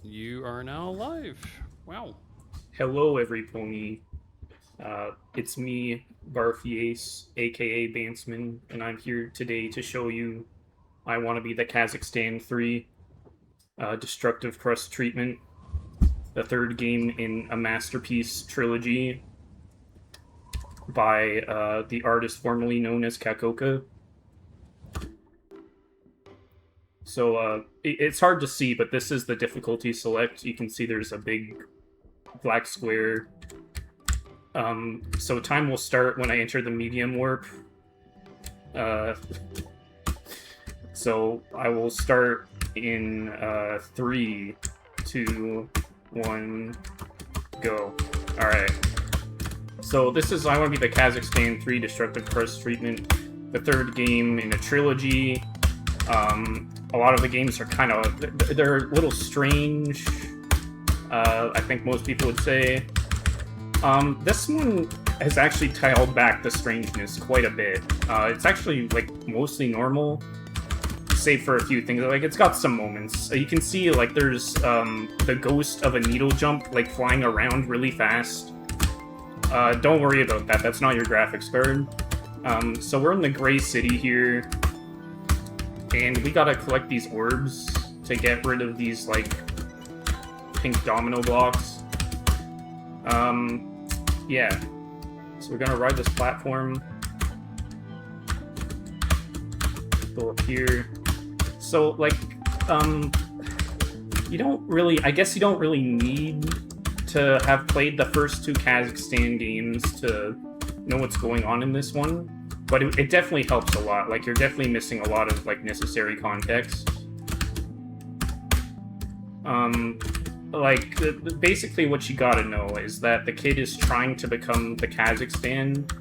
You are now live. Wow. Hello, every pony. It's me, barfyace, aka Bantsman, and I'm here today to show you I want to be the Kazakhstan 3 Destructive Crust treatment, the third game in a masterpiece trilogy by the artist formerly known as Kakoka. So it's hard to see, but this is the difficulty select. You can see there's a big black square. So time will start when I enter the medium warp. Uh, so I will start in 3, 2, 1, go. Alright. So this is I want to be the Kazakhstan 3 Destructive Crust treatment, the third game in a trilogy. A lot of the games are kind of, they're a little strange, I think most people would say. This one has actually dialed back the strangeness quite a bit. It's actually, like, mostly normal, save for a few things. Like, it's got some moments. You can see, like, there's, the ghost of a needle jump, like, flying around really fast. Don't worry about that. That's not your graphics card. So we're in the Gray City here, and we gotta collect these orbs to get rid of these, like, pink domino blocks. Yeah. So we're gonna ride this platform. Go up here. So, like, you don't really, I guess you don't really need to have played the first two Kazakhstan games to know what's going on in this one, but it definitely helps a lot. Like, you're definitely missing a lot of, like, necessary context. Like, basically what you gotta know is that the kid is trying to become the Kazakhstan,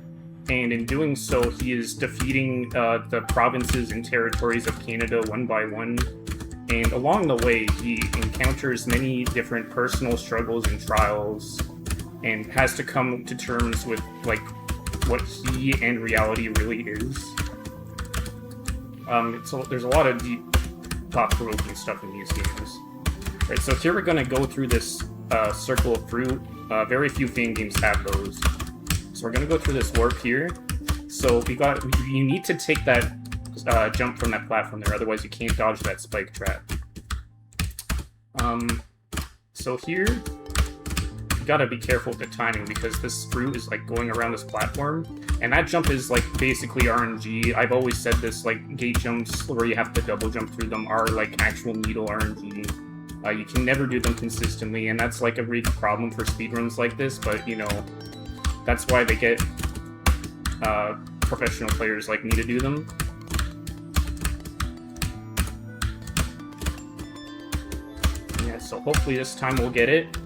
and in doing so, he is defeating the provinces and territories of Canada one by one. And along the way, he encounters many different personal struggles and trials, and has to come to terms with, like, what he and reality really is. So there's a lot of deep, thought-provoking stuff in these games. Right, so here we're gonna go through this circle of fruit. Very few Fangames have those. So we're gonna go through this warp here. So you need to take that jump from that platform there, otherwise you can't dodge that spike trap. So here, you gotta be careful with the timing, because this fruit is, like, going around this platform, and that jump is, like, basically RNG. I've always said this, like, gate jumps where you have to double jump through them are, like, actual needle RNG. You can never do them consistently, and that's, like, a real problem for speedruns like this, but, you know, that's why they get professional players like me to do them. Yeah, so hopefully this time we'll get it.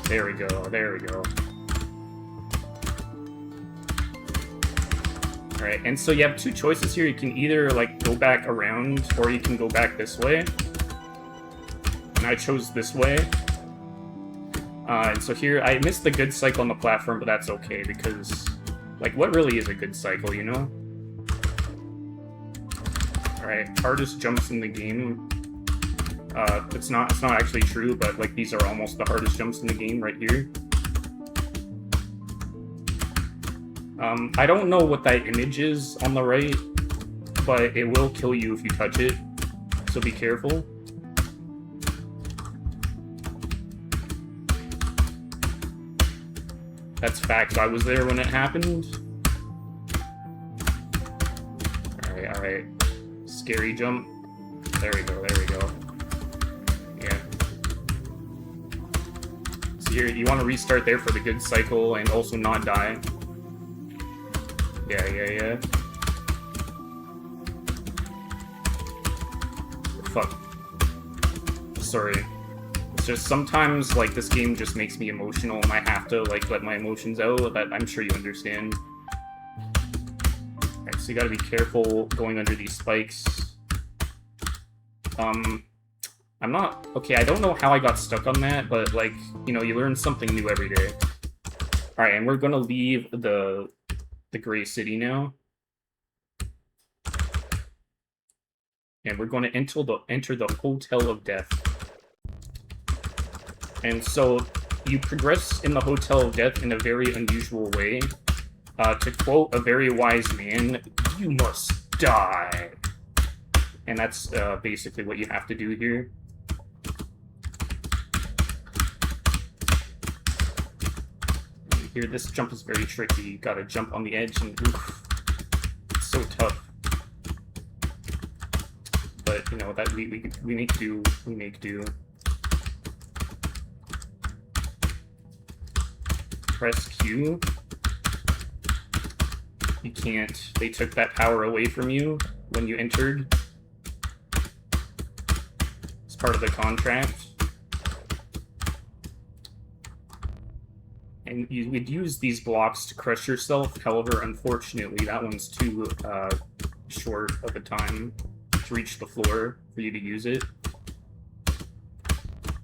There we go, there we go. Alright, and so you have two choices here. You can either, like, go back around, or you can go back this way. And I chose this way. And so here, I missed the good cycle on the platform, but that's okay, because, like, what really is a good cycle, you know? Alright, hardest jumps in the game. It's not actually true, but, like, these are almost the hardest jumps in the game right here. I don't know what that image is on the right, but it will kill you if you touch it, so be careful. That's fact. I was there when it happened. Alright, alright. Scary jump. There we go, there we go. Yeah. So you want to restart there for the good cycle and also not die. Yeah. Fuck. Sorry. It's just sometimes, like, this game just makes me emotional, and I have to, like, let my emotions out. That I'm sure you understand. Alright, so you gotta be careful going under these spikes. I'm not... Okay, I don't know how I got stuck on that, but, like, you know, you learn something new every day. Alright, and we're gonna leave the Gray City now. And we're going to enter the Hotel of Death. And so you progress in the Hotel of Death in a very unusual way. To quote a very wise man, you must die. And that's basically what you have to do here. Here, this jump is very tricky. You gotta jump on the edge and oof, it's so tough. But you know that we make do. We make do. Press Q. You can't. They took that power away from you when you entered. It's part of the contract. And you would use these blocks to crush yourself. However, unfortunately, that one's too short of a time to reach the floor for you to use it.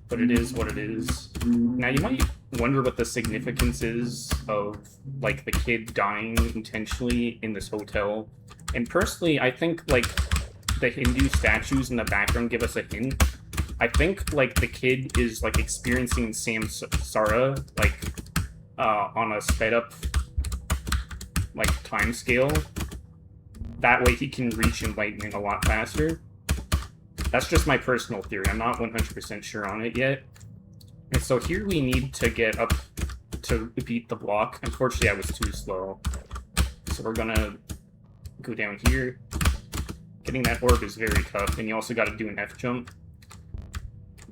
But it is what it is. Now, you might wonder what the significance is of, like, the kid dying intentionally in this hotel. And personally, I think, like, the Hindu statues in the background give us a hint. I think, like, the kid is, like, experiencing samsara, like, on a sped-up, like, time scale. That way he can reach enlightenment a lot faster. That's just my personal theory. I'm not 100% sure on it yet. And so here we need to get up to beat the block. Unfortunately, I was too slow. So we're gonna go down here. Getting that orb is very tough, and you also gotta do an F jump.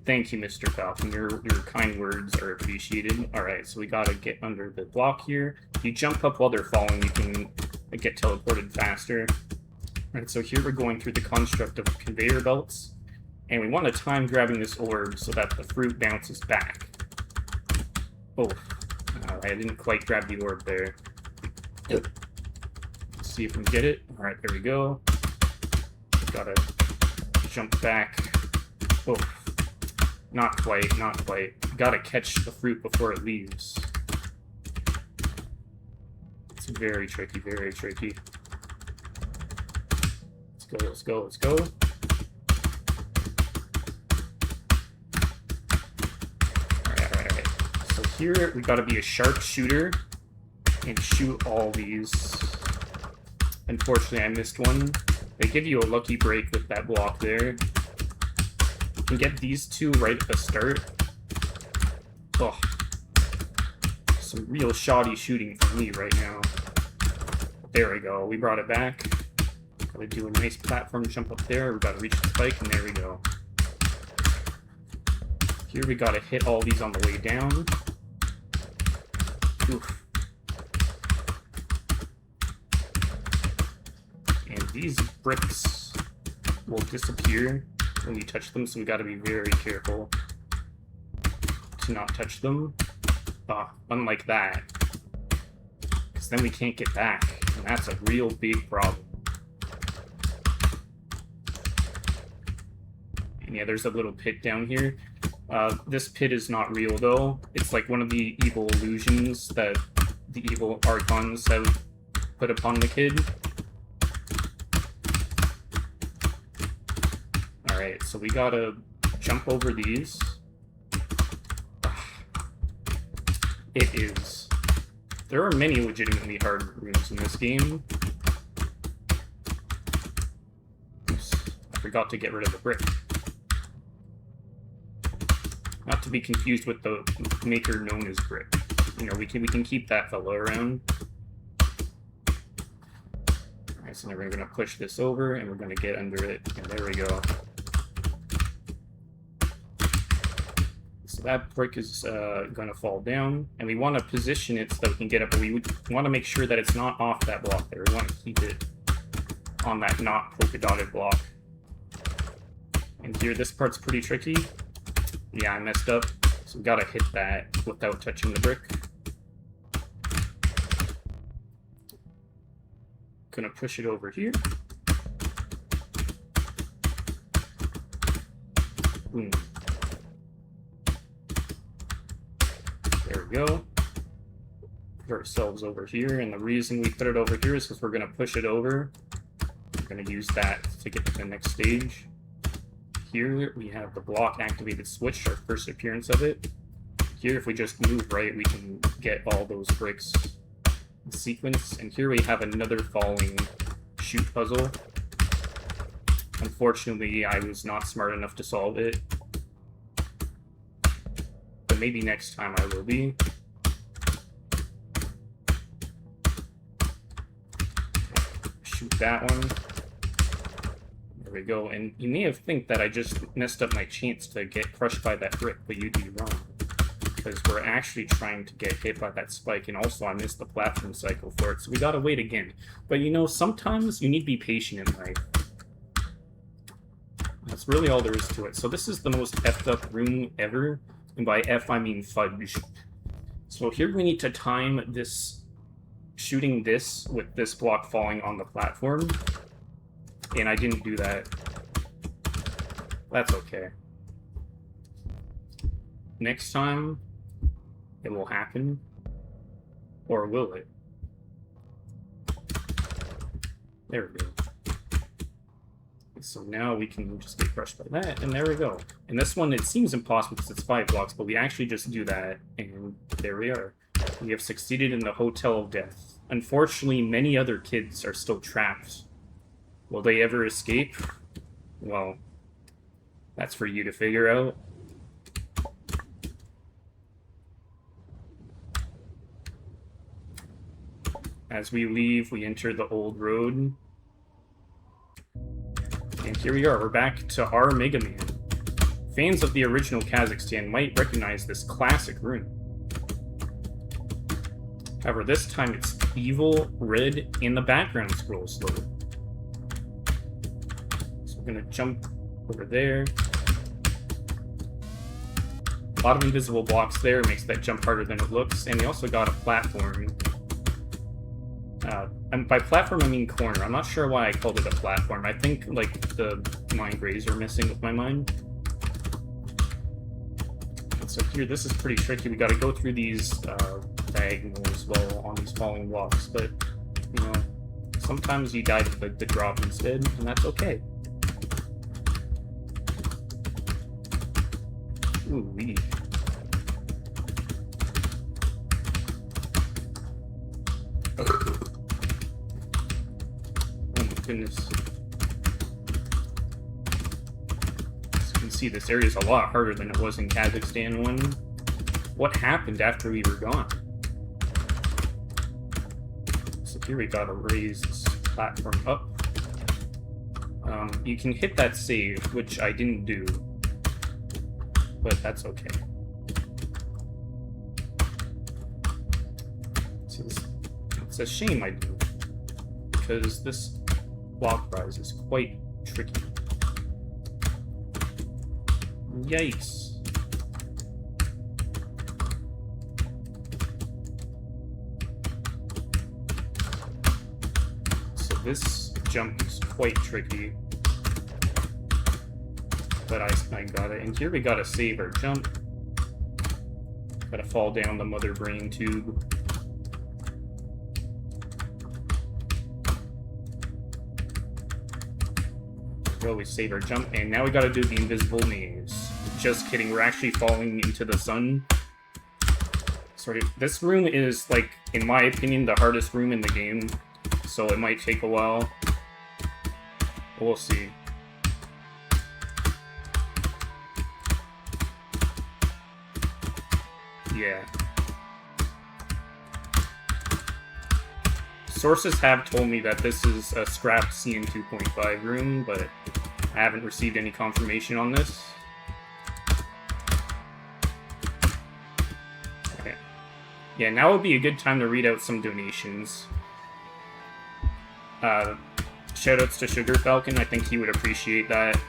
Thank you, Mr. Falcon. Your kind words are appreciated. Alright, so we gotta get under the block here. If you jump up while they're falling, you can get teleported faster. Alright, so here we're going through the construct of conveyor belts. And we want to time grabbing this orb so that the fruit bounces back. Oh, I didn't quite grab the orb there. Let's see if we can get it. Alright, there we go. Gotta jump back. Oh, not quite, not quite. Gotta catch the fruit before it leaves. It's very tricky, very tricky. Let's go, let's go, let's go. Alright. So here, we gotta be a sharpshooter and shoot all these. Unfortunately, I missed one. They give you a lucky break with that block there. You can get these two right at the start. Oh, some real shoddy shooting from me right now. There we go. We brought it back. Gotta do a nice platform jump up there. We gotta reach the spike, and there we go. Here we gotta hit all these on the way down. Oof. And these bricks will disappear when you touch them, so we gotta be very careful to not touch them. Unlike that. Because then we can't get back, and that's a real big problem. And yeah, there's a little pit down here. This pit is not real, though. It's like one of the evil illusions that the evil archons have put upon the kid. Alright, so we gotta jump over these. It is... There are many legitimately hard rooms in this game. Oops, I forgot to get rid of the brick. Not to be confused with the maker known as brick. You know, we can keep that fella around. Alright, so now we're gonna push this over and we're gonna get under it, and there we go. So that brick is gonna fall down, and we want to position it so that we can get up, but we want to make sure that it's not off that block there. We want to keep it on that not polka dotted block. And here, this part's pretty tricky. Yeah, I messed up, so we gotta hit that without touching the brick. Gonna push it over here. Boom. There we go. Put ourselves over here, and the reason we put it over here is because we're gonna push it over. We're gonna use that to get to the next stage. Here we have the block activated switch, our first appearance of it. Here, if we just move right, we can get all those bricks in sequence. And here we have another falling chute puzzle. Unfortunately, I was not smart enough to solve it. But maybe next time I will be. Shoot that one. There we go. And you may have think that I just messed up my chance to get crushed by that brick, but you'd be wrong. Because we're actually trying to get hit by that spike, and also I missed the platform cycle for it, so we gotta wait again. But you know, sometimes you need to be patient in life. That's really all there is to it. So this is the most effed up room ever, and by F I mean fudge. So here we need to time this, shooting this with this block falling on the platform, and I didn't do that. That's okay. Next time, it will happen, or will it? There we go. So now we can just get crushed by that, and there we go. And this one, it seems impossible because it's 5 blocks, but we actually just do that, and there we are. We have succeeded in the Hotel of Death. Unfortunately, many other kids are still trapped. Will they ever escape? Well, that's for you to figure out. As we leave, we enter the old road. And here we are, we're back to our Mega Man. Fans of the original Kazakhstan might recognize this classic room. However, this time it's evil, red, and the background scrolls slow. So we're gonna jump over there. A lot of invisible blocks there, makes that jump harder than it looks, and we also got a platform. And by platform, I mean corner. I'm not sure why I called it a platform. I think, like, the mind grays are messing with my mind. And so here, this is pretty tricky. We gotta go through these diagonals while on these falling blocks. But, you know, sometimes you die to the drop instead, and that's okay. Ooh, wee. Goodness. As you can see, this area is a lot harder than it was in Kazakhstan 1. What happened after we were gone? So here we gotta raise this platform up. You can hit that save, which I didn't do, but that's okay. So it's a shame I do, because this block rise is quite tricky. Yikes. So this jump is quite tricky. But I got it. And here we gotta save our jump. Gotta fall down the mother brain tube. We always save our jump, and now we gotta do the invisible maze. Just kidding, we're actually falling into the sun. Sorry, this room is, like, in my opinion, the hardest room in the game, so it might take a while. We'll see. Yeah. Sources have told me that this is a scrapped CN 2.5 room, but I haven't received any confirmation on this. Okay. Yeah, now would be a good time to read out some donations. Shoutouts to Sugar Falcon, I think he would appreciate that.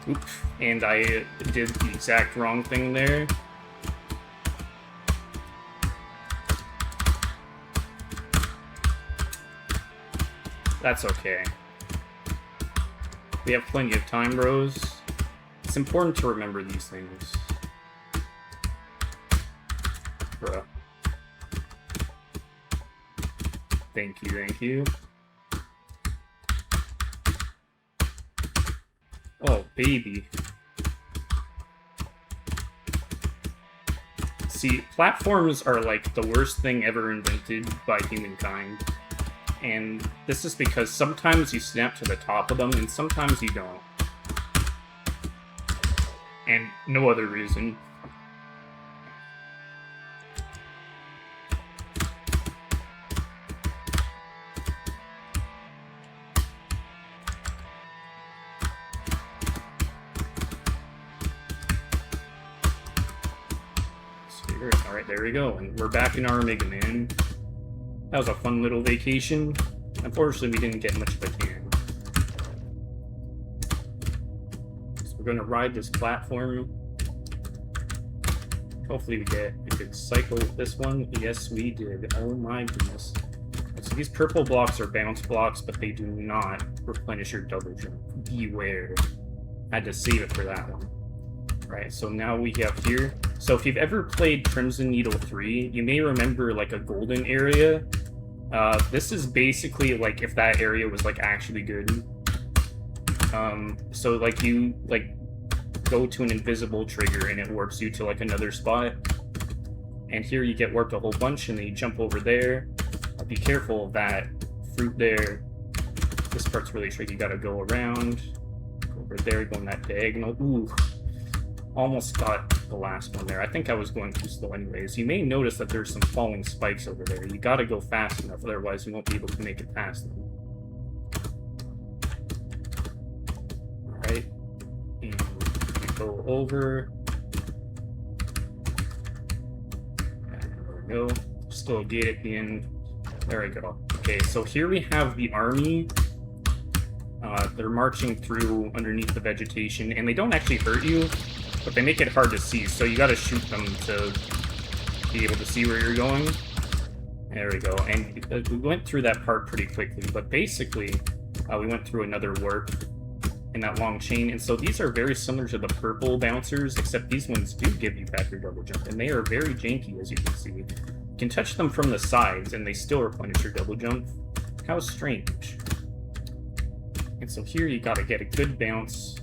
Oops, and I did the exact wrong thing there. That's okay. We have plenty of time, bros. It's important to remember these things. Bruh. Thank you, thank you. Oh, baby. See, platforms are like the worst thing ever invented by humankind. And this is because sometimes you snap to the top of them and sometimes you don't. And no other reason. Alright, there we go. And we're back in our Mega Man. That was a fun little vacation. Unfortunately, we didn't get much of a tan. So we're gonna ride this platform. Hopefully we get a good cycle with this one. Yes, we did. Oh my goodness. So these purple blocks are bounce blocks, but they do not replenish your double jump. Beware. Had to save it for that one. Right, so now we have here. So if you've ever played Crimson Needle 3, you may remember like a golden area. This is basically like if that area was like actually good. So like you like go to an invisible trigger and it warps you to like another spot. And here you get warped a whole bunch and then you jump over there. Be careful of that fruit there. This part's really tricky. You gotta go around. Go over there, go in that diagonal. Ooh. Almost got the last one there. I think I was going too slow anyways. You may notice that there's some falling spikes over there. You gotta go fast enough, otherwise you won't be able to make it past them. Alright. And go over. And there we go. Still a gate at the end. There we go. Okay, so here we have the army. They're marching through underneath the vegetation, and they don't actually hurt you. But they make it hard to see, so you gotta shoot them to be able to see where you're going. There we go. And we went through that part pretty quickly, but basically, we went through another warp in that long chain. And so these are very similar to the purple bouncers, except these ones do give you back your double jump, and they are very janky, as you can see. You can touch them from the sides, and they still replenish your double jump. How strange. And so here you gotta get a good bounce.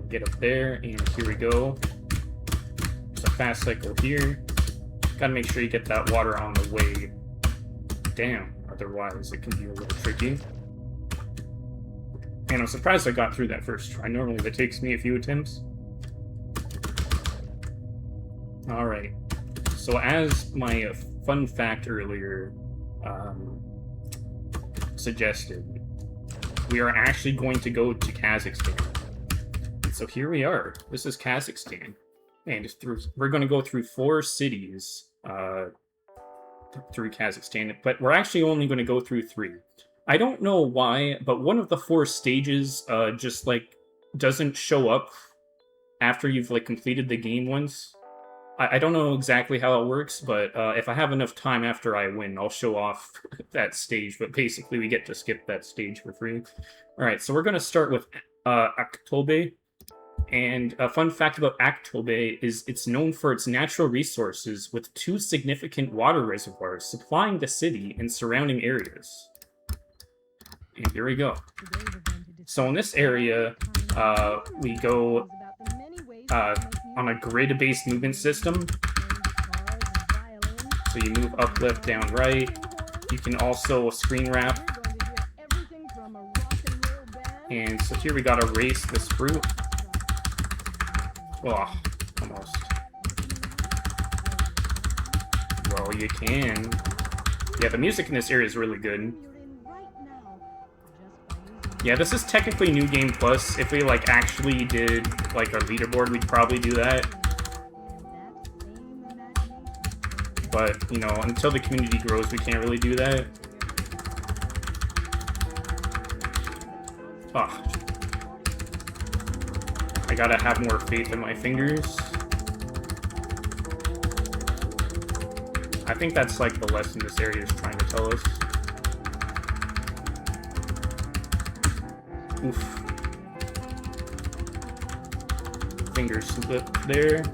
Get up there, and here we go. There's a fast cycle here. Gotta make sure you get that water on the way down, otherwise it can be a little tricky. And I'm surprised I got through that first try. Normally that takes me a few attempts. Alright. So as my fun fact earlier suggested, we are actually going to go to Kazakhstan. So here we are. This is Kazakhstan. And we're going to go through 4 cities through Kazakhstan, but we're actually only going to go through 3. I don't know why, but one of the 4 stages just like doesn't show up after you've like completed the game once. I don't know exactly how it works, but if I have enough time after I win, I'll show off that stage. But basically, we get to skip that stage for free. All right, so we're going to start with Aktobe. And a fun fact about Aktobe is it's known for its natural resources with 2 significant water reservoirs supplying the city and surrounding areas. And here we go. So in this area, we go on a grid-based movement system. So you move up, left, down, right. You can also screen wrap. And so here we gotta race this fruit. Oh, almost. Well, you can. Yeah, the music in this area is really good. Yeah, this is technically New Game Plus. If we, like, actually did, like, our leaderboard, we'd probably do that. But, you know, until the community grows, we can't really do that. Oh. I gotta have more faith in my fingers. I think that's like the lesson this area is trying to tell us. Oof. Finger slip there.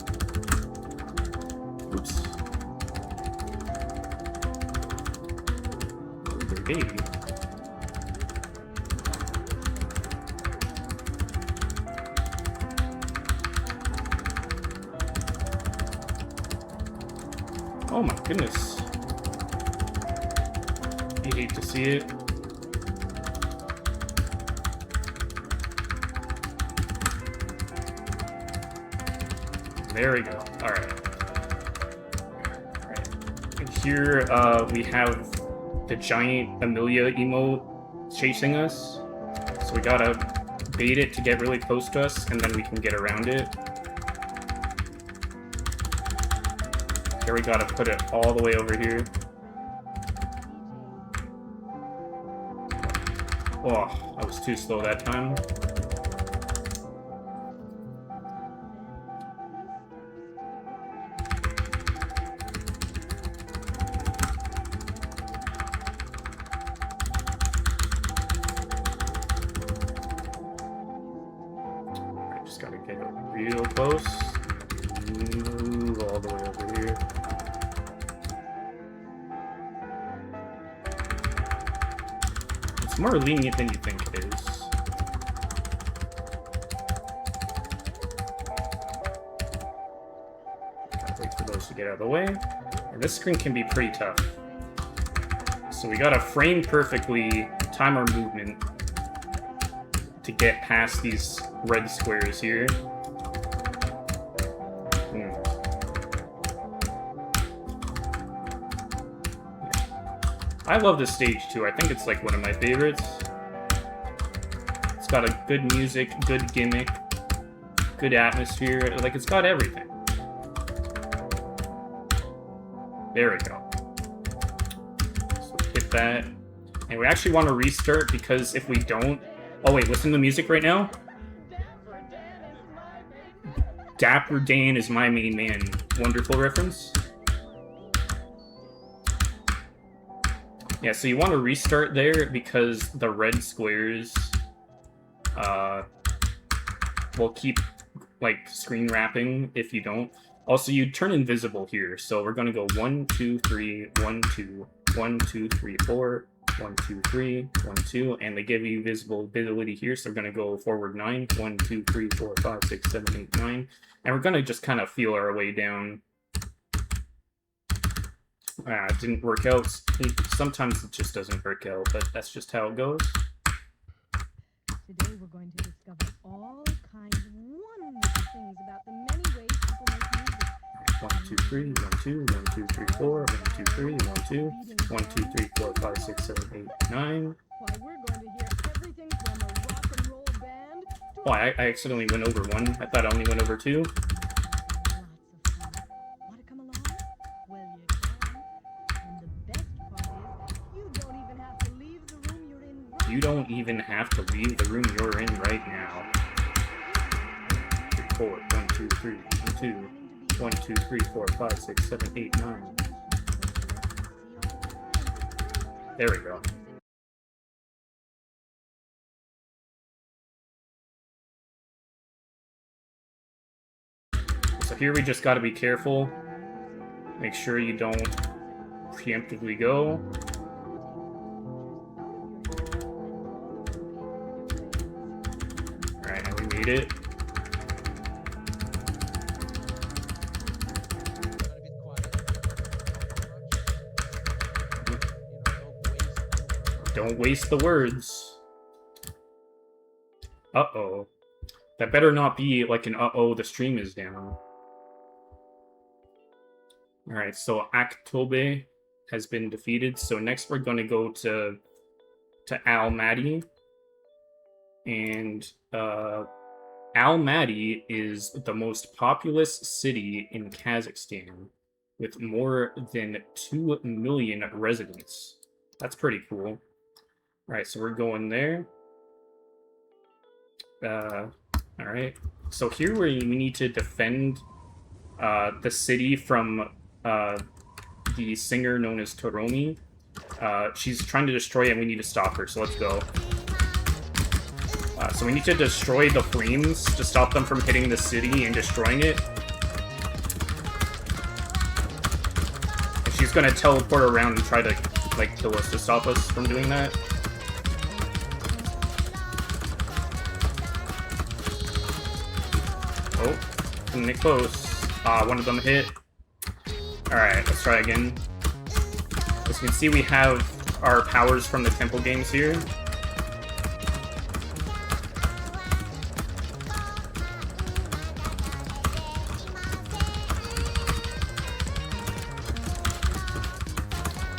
Oops. Baby. Oh my goodness. You hate to see it. There we go. Alright. Alright. And here we have the giant Amelia emote chasing us. So we gotta bait it to get really close to us, and then we can get around it. Here we gotta put it all the way over here. Oh, I was too slow that time. I just gotta get it real close. Move all the way over here. It's more lenient than you think it is. Gotta wait for those to get out of the way. And this screen can be pretty tough. So we gotta frame perfectly, time our movement to get past these red squares here. I love this stage too. I think it's like one of my favorites. It's got a good music, good gimmick, good atmosphere. Like, it's got everything. There we go. So hit that. And we actually want to restart, because if we don't... Oh wait, listen to the music right now. Dapper Dan is my main man. Wonderful reference. Yeah, so you want to restart there because the red squares will keep, like, screen wrapping if you don't. Also, you turn invisible here, so we're going to go 1, 2, 3, 1, 2, 1, 2, 3, 4, 1, 2, 3, 1, 2, and they give you visibility here, so we're going to go forward 9, 1, 2, 3, 4, 5, 6, 7, 8, 9, and we're going to just kind of feel our way down. It didn't work out. Sometimes it just doesn't work out, but that's just how it goes. Today we're going to discover all kinds of wonderful things about the many ways people make music. 1, 2, 3, 1, 2, 1, 2, 3, 4, 1, 2, 3, 1, 2, 1, 2, 3, 4, 5, 6, 7, 8, 9. Why, we're going to hear everything from a rock and roll band to Oh, I accidentally went over 1. I thought I only went over 2. lots of fun. Want to come along? Well, you can. And the best part is, you don't even have to leave the room you're in right You don't even have to leave the room you're in right now. 4, 1, 2, 3, 1, 2, 1, 2, 3, 4, 5, 6, 7, 8, 9. There we go. So here we just got to be careful. Make sure you don't preemptively go. Alright, and we made it. Don't waste the words. Uh-oh. That better not be like an uh-oh, the stream is down. Alright, so Aktobe has been defeated. So next we're going to go to Almaty. And Almaty is the most populous city in Kazakhstan, with more than 2 million residents. That's pretty cool. Alright, so we're going there. Alright. So here we need to defend the city from the singer known as Toromi. She's trying to destroy it and we need to stop her, so let's go. So we need to destroy the flames to stop them from hitting the city and destroying it. And she's gonna teleport around and try to, like, kill us to stop us from doing that. Oh, coming in close. One of them hit. Alright, let's try again. As you can see, we have our powers from the temple games here.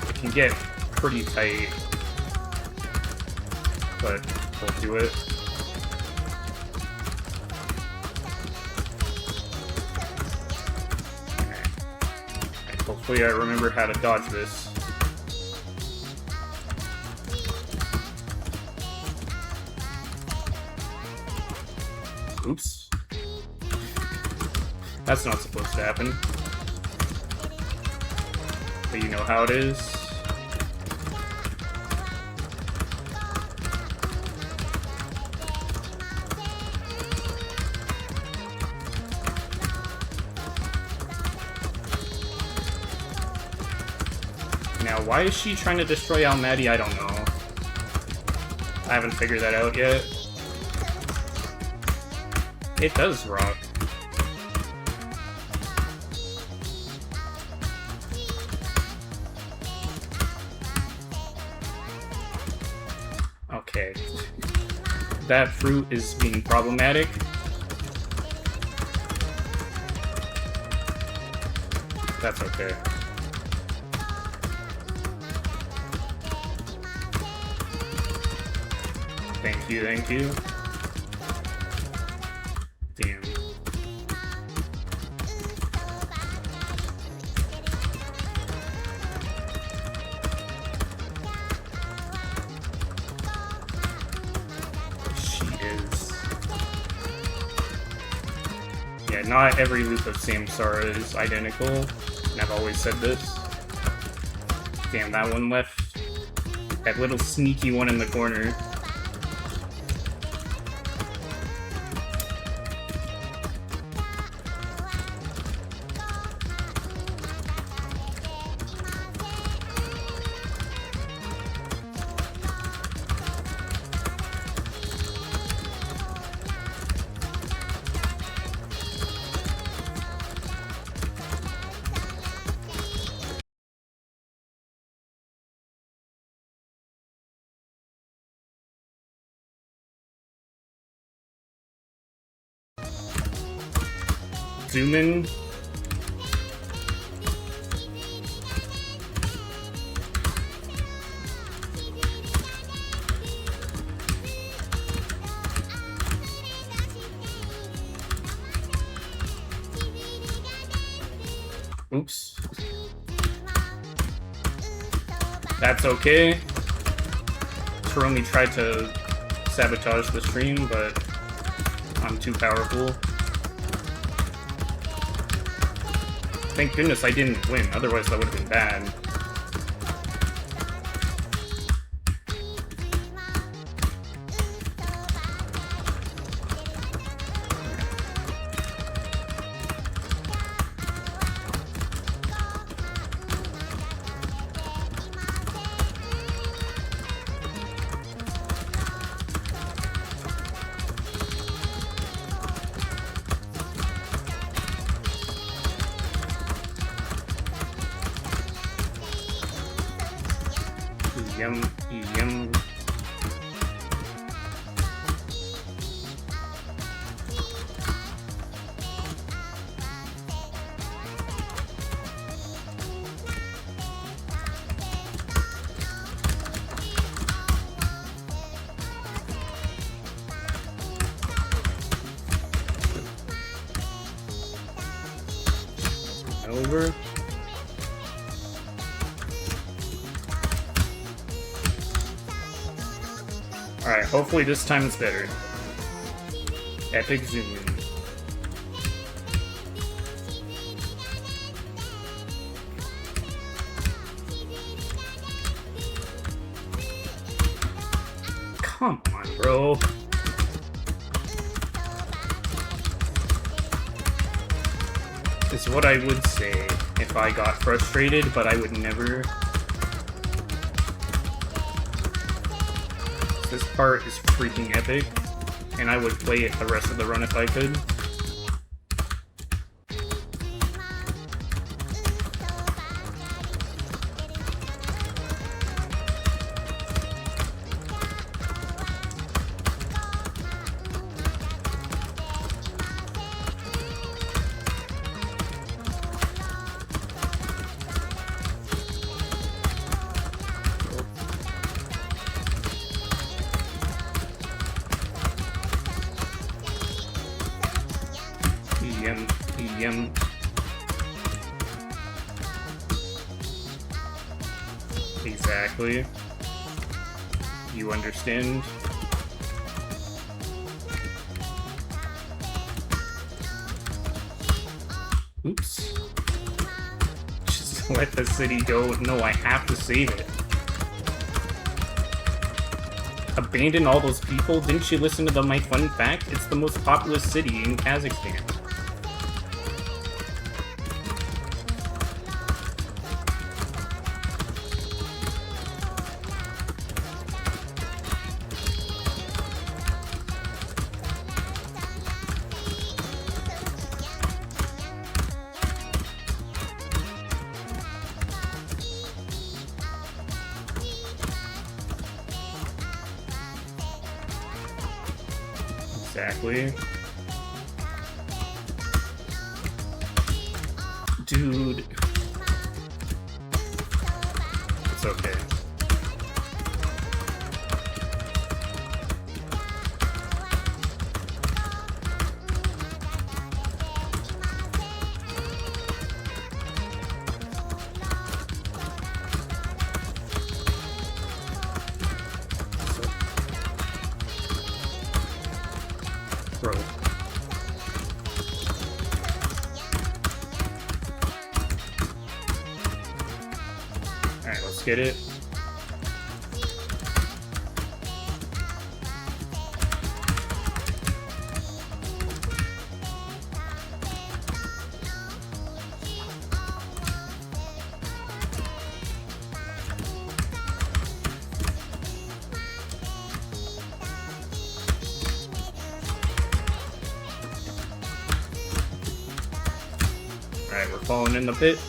It can get pretty tight, but we'll do it. Hopefully I remember how to dodge this. Oops. That's not supposed to happen. But you know how it is. Now, why is she trying to destroy Almaty? I don't know. I haven't figured that out yet. It does rock. Okay. That fruit is being problematic. That's okay. Thank you, thank you. Damn. She is. Yeah, not every loop of Samsara is identical, and I've always said this. Damn, that one left. That little sneaky one in the corner. Zoom in. Oops. That's okay. Tarumi tried to sabotage the stream, but I'm too powerful. Thank goodness I didn't win, otherwise that would have been bad. Yum, yum. Over. Alright, hopefully this time it's better. Epic zoom in. Come on, bro. Is what I would say if I got frustrated, but I would never. This part is freaking epic, and I would play it the rest of the run if I could. DM. Exactly. You understand? Oops. Just let the city go. No, I have to save it. Abandon all those people? Didn't you listen to my fun fact? It's the most populous city in Kazakhstan. Exactly. Dude. It's okay. Bro. Alright, let's get it. Alright, we're falling in the pit.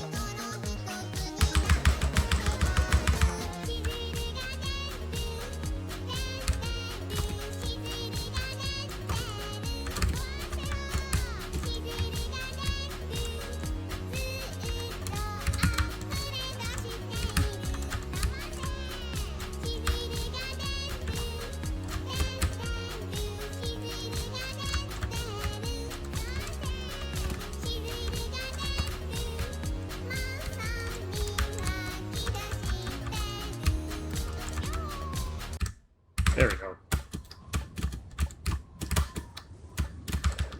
There we go.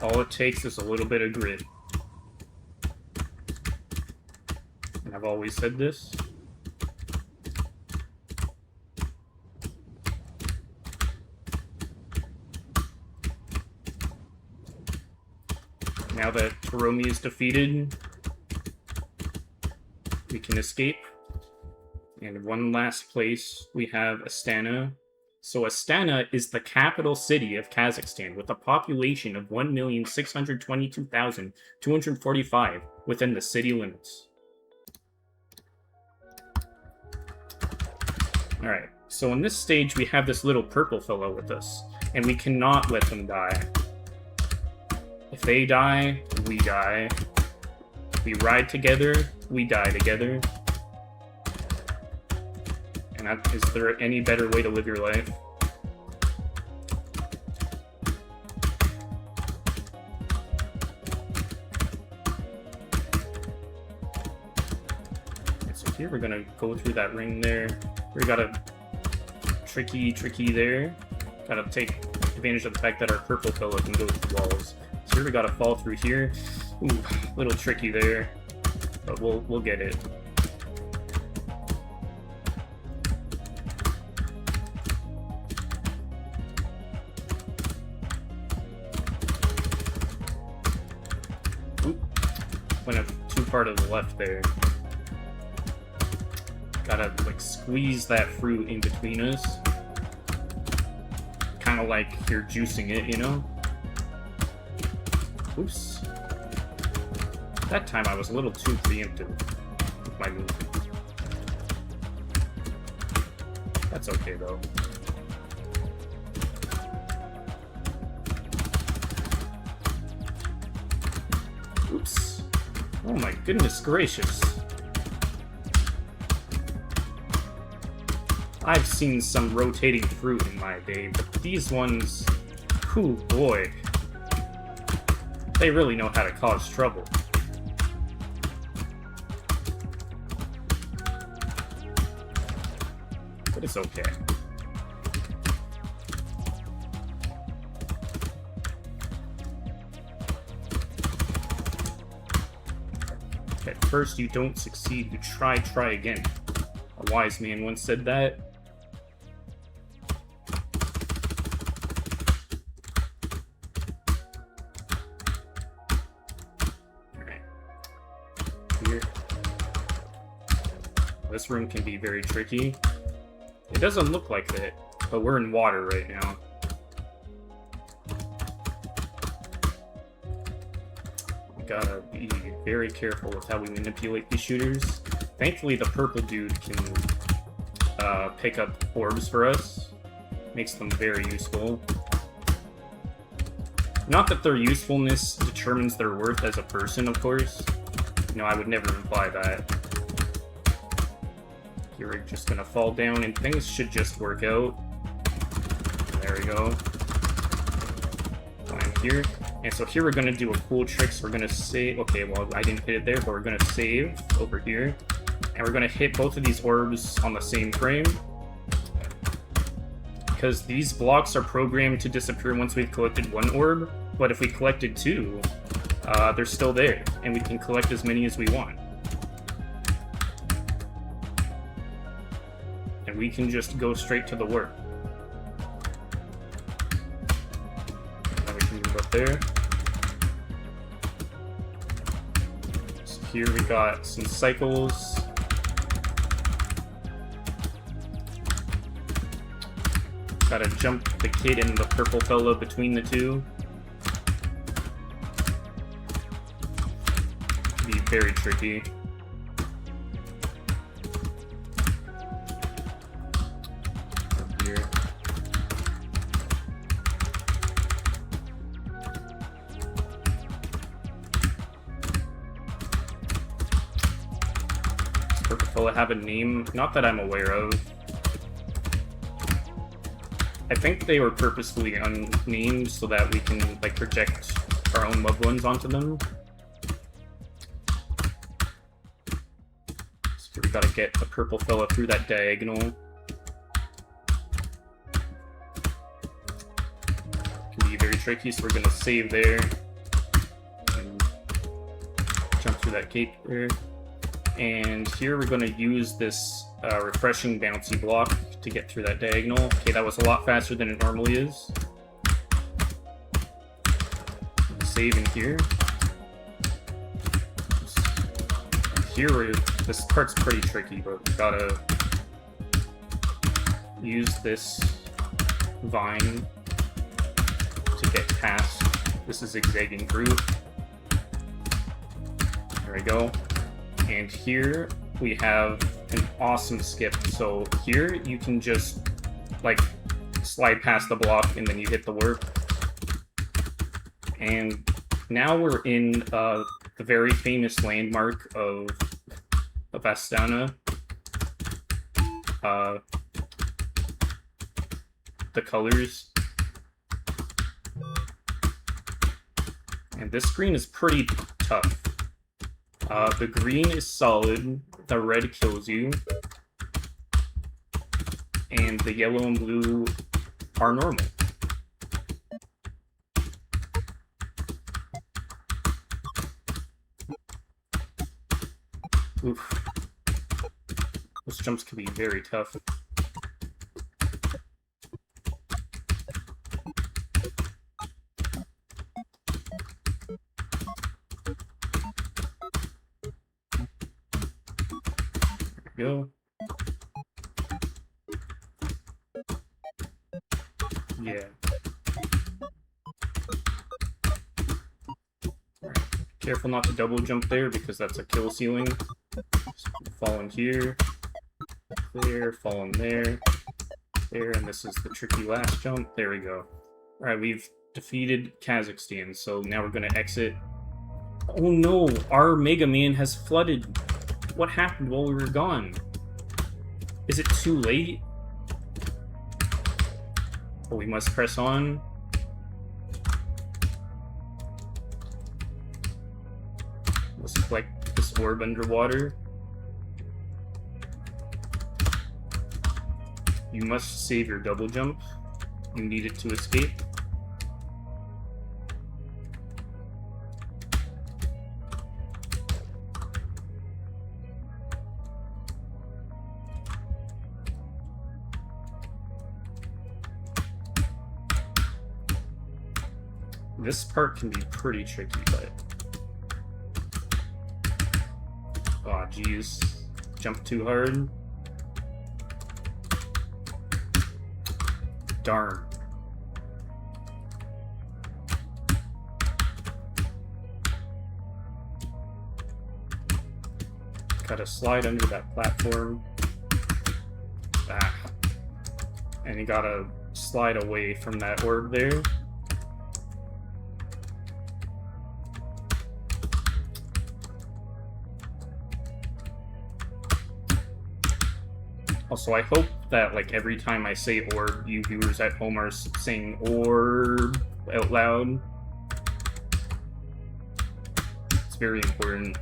All it takes is a little bit of grit. And I've always said this. Now that Hiromi is defeated, we can escape. And one last place, we have Astana. So Astana is the capital city of Kazakhstan with a population of 1,622,245 within the city limits. Alright, so in this stage we have this little purple fellow with us, and we cannot let them die. If they die, we die. We ride together, we die together. Is there any better way to live your life? So here we're gonna go through that ring there. We got a tricky there. Gotta take advantage of the fact that our purple fellow can go through walls. So here we gotta fall through here. Ooh, little tricky there, but we'll get it. Went too far to the left there. Gotta, like, squeeze that fruit in between us. Kind of like you're juicing it, you know? Oops. That time I was a little too preemptive with my move. That's okay, though. Oops. Oh my goodness gracious. I've seen some rotating fruit in my day, but these ones, whew boy. They really know how to cause trouble. but it's okay. At first you don't succeed, you try again. A wise man once said that. Alright. Here. This room can be very tricky. It doesn't look like that, but we're in water right now. Gotta be very careful with how we manipulate these shooters. Thankfully, the purple dude can pick up orbs for us. Makes them very useful. Not that their usefulness determines their worth as a person, of course. No, I would never imply that. You're just gonna fall down and things should just work out. There we go. Climb here. And so here we're going to do a cool trick. So we're going to save... Okay, well, I didn't hit it there, but we're going to save over here. And we're going to hit both of these orbs on the same frame. Because these blocks are programmed to disappear once we've collected one orb. But if we collected two, they're still there. And we can collect as many as we want. And we can just go straight to the warp. Now we can move up there. Here we got some cycles. Gotta jump the kid and the purple fella between the two. Be very tricky. Up here. Will it have a name? Not that I'm aware of. I think they were purposefully unnamed so that we can like project our own loved ones onto them. So we gotta get the purple fella through that diagonal. Can be very tricky, so we're gonna save there. And jump through that gate there. And here we're going to use this refreshing bouncy block to get through that diagonal. Okay, that was a lot faster than it normally is. Save in here. Here, this part's pretty tricky, but we gotta use this vine to get past this zigzagging groove. There we go. And here we have an awesome skip. So here you can just like slide past the block and then you hit the warp. And now we're in the very famous landmark of Astana. The colors. And this screen is pretty tough. The green is solid, the red kills you, and the yellow and blue are normal. Oof. Those jumps can be very tough. Go. Yeah. Alright. Careful not to double jump there because that's a kill ceiling. So fall in here. There, fall in there. There, and this is the tricky last jump. There we go. Alright, we've defeated Kazakhstan, so now we're gonna exit. Oh no, our Mega Man has flooded. What happened while we were gone? Is it too late? Oh, we must press on. Let's collect this orb underwater. You must save your double jump. You need it to escape. This part can be pretty tricky, but... Aw, jeez. Jump too hard. Darn. Gotta slide under that platform. Ah. And you gotta slide away from that orb there. Also, I hope that, like, every time I say orb, you viewers at home are saying orb out loud. It's very important.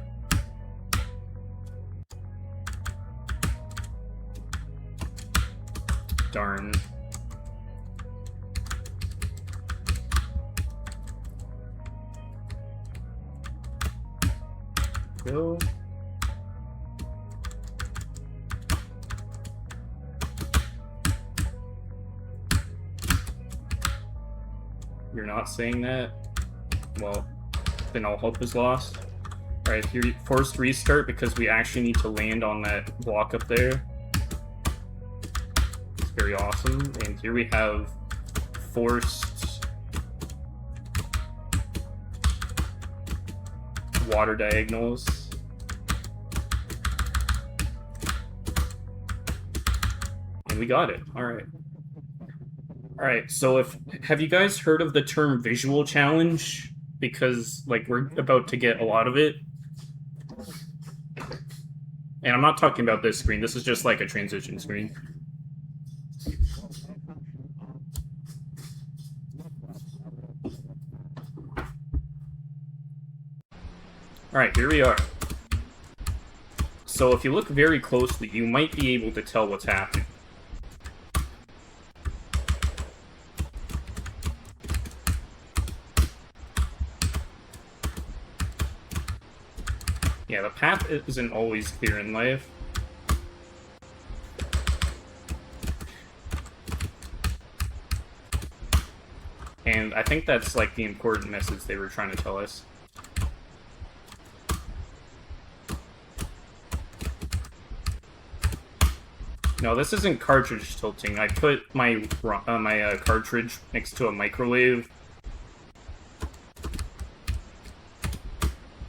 Darn. Go. You're not saying that? Well, then all hope is lost. Alright, here, forced restart because we actually need to land on that block up there. It's very awesome. And here we have forced water diagonals. And we got it. Alright. Alright, so have you guys heard of the term visual challenge? Because, like, we're about to get a lot of it. And I'm not talking about this screen, this is just like a transition screen. Alright, here we are. So if you look very closely, you might be able to tell what's happening. Yeah, the path isn't always clear in life. And I think that's, like, the important message they were trying to tell us. No, this isn't cartridge tilting. I put my cartridge next to a microwave.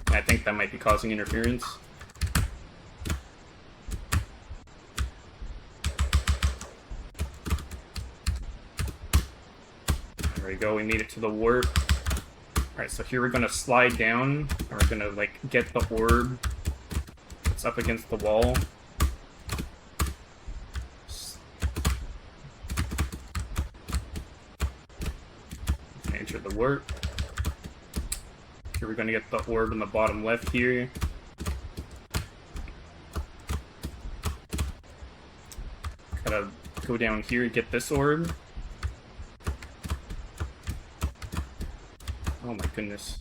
I think that might be causing interference. There we go, we made it to the warp. Alright, so here we're gonna slide down, and we're gonna, like, get the orb. It's up against the wall. Enter the warp. Here we're gonna get the orb in the bottom left here. Gotta go down here and get this orb. Oh my goodness.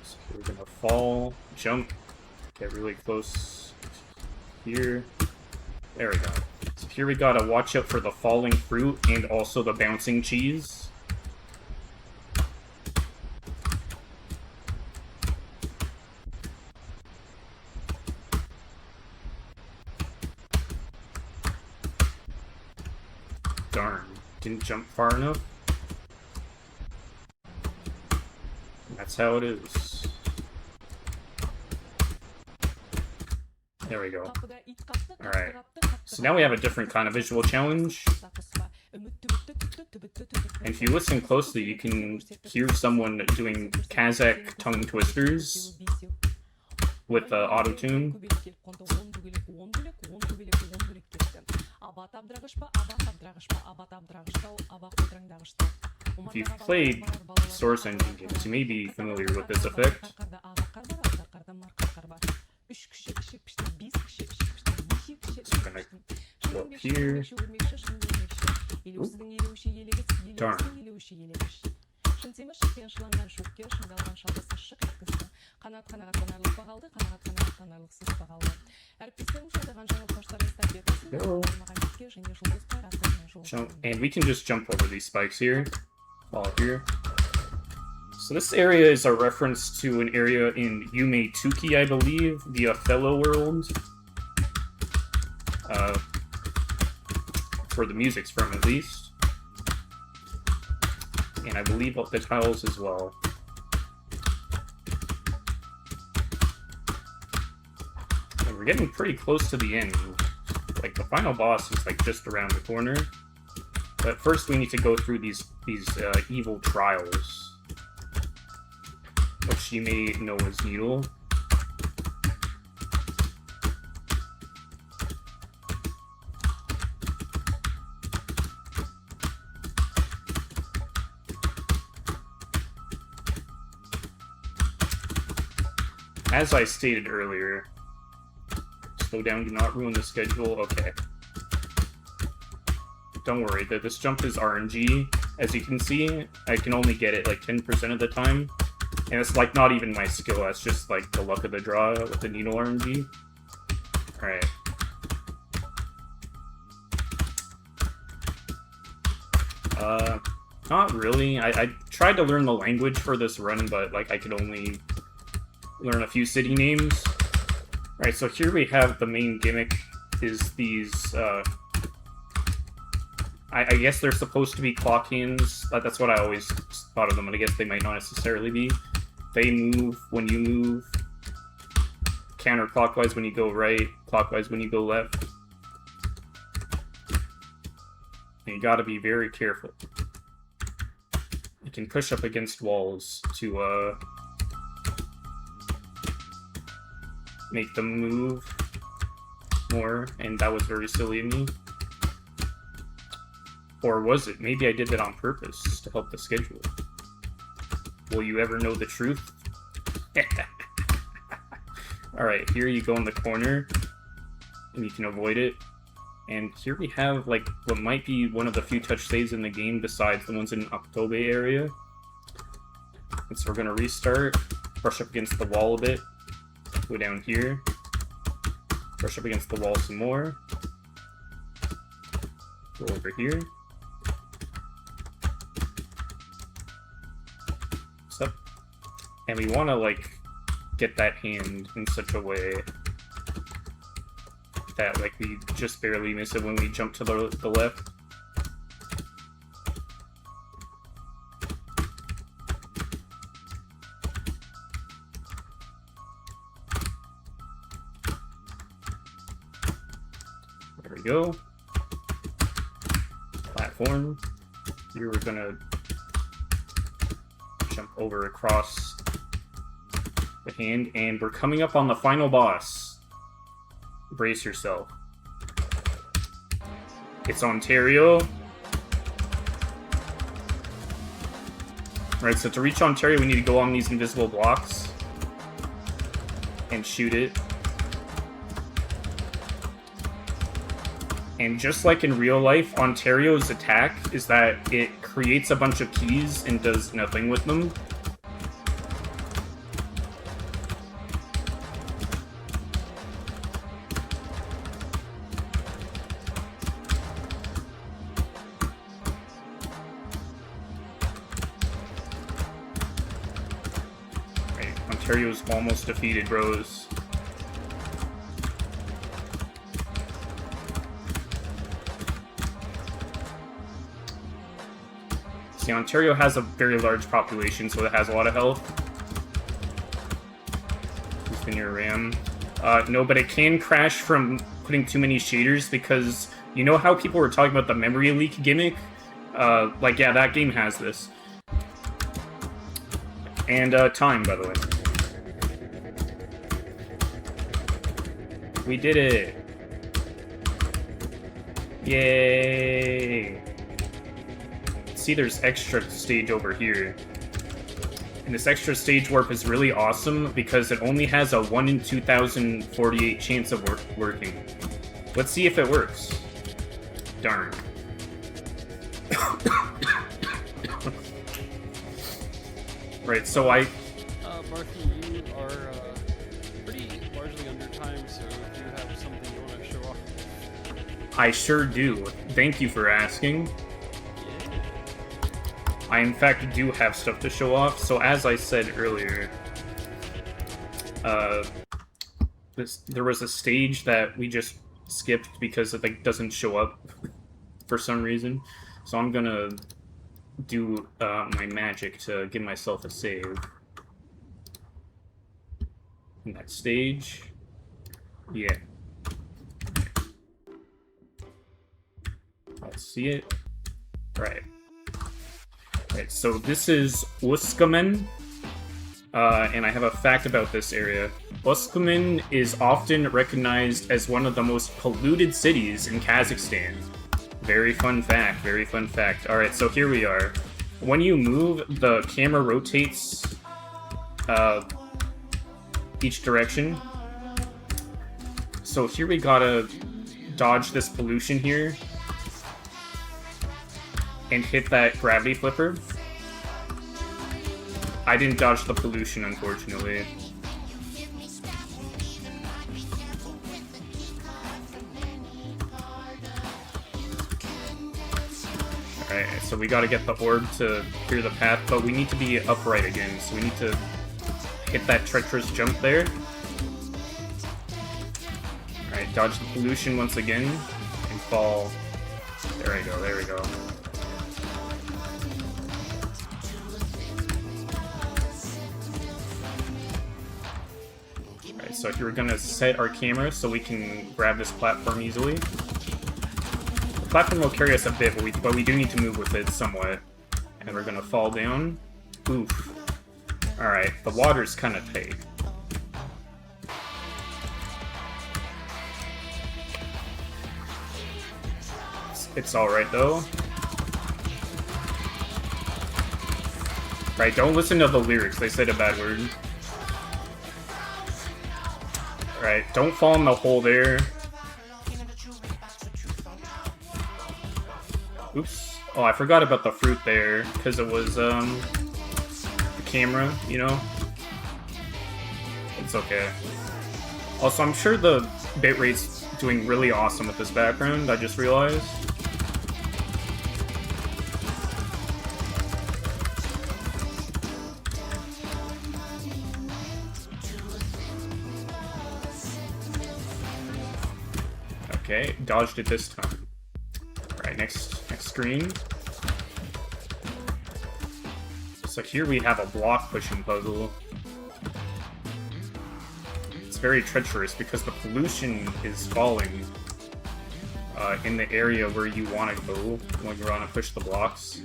So here we're gonna fall, jump, get really close here. There we go. So here we gotta watch out for the falling fruit and also the bouncing cheese. Darn, didn't jump far enough. That's how it is. There we go. Alright. So now we have a different kind of visual challenge. And if you listen closely, you can hear someone doing Kazakh tongue twisters with auto-tune. If you've played Source Engine games, you may be familiar with this effect. So we're gonna go up here. Ooh. Darn. Go. Jump, and we can just jump over these spikes here. Fall here. So this area is a reference to an area in Yume Tuki, I believe, the Othello world. Where the music's from, at least. And I believe the tiles as well. And we're getting pretty close to the end. Like, the final boss is, like, just around the corner. But first we need to go through these evil trials. Which you may know as Needle. As I stated earlier, slow down, do not ruin the schedule. Okay. Don't worry, this jump is RNG. As you can see, I can only get it like 10% of the time. And it's like not even my skill, that's just like the luck of the draw with the needle RNG. Alright. Not really. I tried to learn the language for this run, but like I could only learn a few city names. Alright, so here we have the main gimmick is these, I guess they're supposed to be clock hands. That's what I always thought of them, and I guess they might not necessarily be. They move when you move, counterclockwise when you go right, clockwise when you go left. And you gotta be very careful. You can push up against walls to, make them move more, and that was very silly of me. Or was it? Maybe I did that on purpose to help the schedule. Will you ever know the truth? Alright, here you go in the corner, and you can avoid it. And here we have, like, what might be one of the few touch saves in the game besides the ones in October area. And so we're gonna restart, brush up against the wall a bit, go down here, brush up against the wall some more, go over here. Up. And we want to, like, get that hand in such a way that, like, we just barely miss it when we jump to the left. There we go. Platform. Here we're gonna jump over across the hand, and we're coming up on the final boss. Brace yourself. It's Ontario. Right, so to reach Ontario, we need to go on these invisible blocks and shoot it. And just like in real life, Ontario's attack is that it creates a bunch of keys and does nothing with them. Right, Ontario's almost defeated, bros. See, Ontario has a very large population, so it has a lot of health. Who's in your RAM? No, but it can crash from putting too many shaders, because you know how people were talking about the memory leak gimmick? Like, yeah, that game has this. And, time, by the way. We did it! Yay! See, there's extra stage over here. And this extra stage warp is really awesome because it only has a 1 in 2048 chance of working. Let's see if it works. Darn. Right, so Barky, you are pretty largely under time, so if you have something you want to show off. I sure do. Thank you for asking. Yeah. I, in fact, do have stuff to show off. So, as I said earlier, there was a stage that we just skipped because it like doesn't show up for some reason. So I'm gonna do my magic to give myself a save in that stage. Yeah. Let's see it. Right. Right, so this is Uskamen, and I have a fact about this area. Uskamen is often recognized as one of the most polluted cities in Kazakhstan. Very fun fact, very fun fact. Alright, so here we are. When you move, the camera rotates each direction. So here we gotta dodge this pollution here and hit that gravity flipper. I didn't dodge the pollution, unfortunately. Alright, so we gotta get the orb to clear the path, but we need to be upright again, so we need to hit that treacherous jump there. Alright, dodge the pollution once again, and fall. There we go, there we go. Alright, so here we're gonna set our camera so we can grab this platform easily. The platform will carry us a bit, but we do need to move with it somewhat. And we're gonna fall down. Oof. Alright, the water's kinda tight. It's alright though. Right, don't listen to the lyrics, they said a bad word. Alright, don't fall in the hole there. Oops. Oh, I forgot about the fruit there, because it was, the camera, you know? It's okay. Also, I'm sure the bitrate's doing really awesome with this background, I just realized. Okay, dodged it this time. Alright, next screen. So here we have a block pushing puzzle. It's very treacherous because the pollution is falling in the area where you want to go when you want to push the blocks.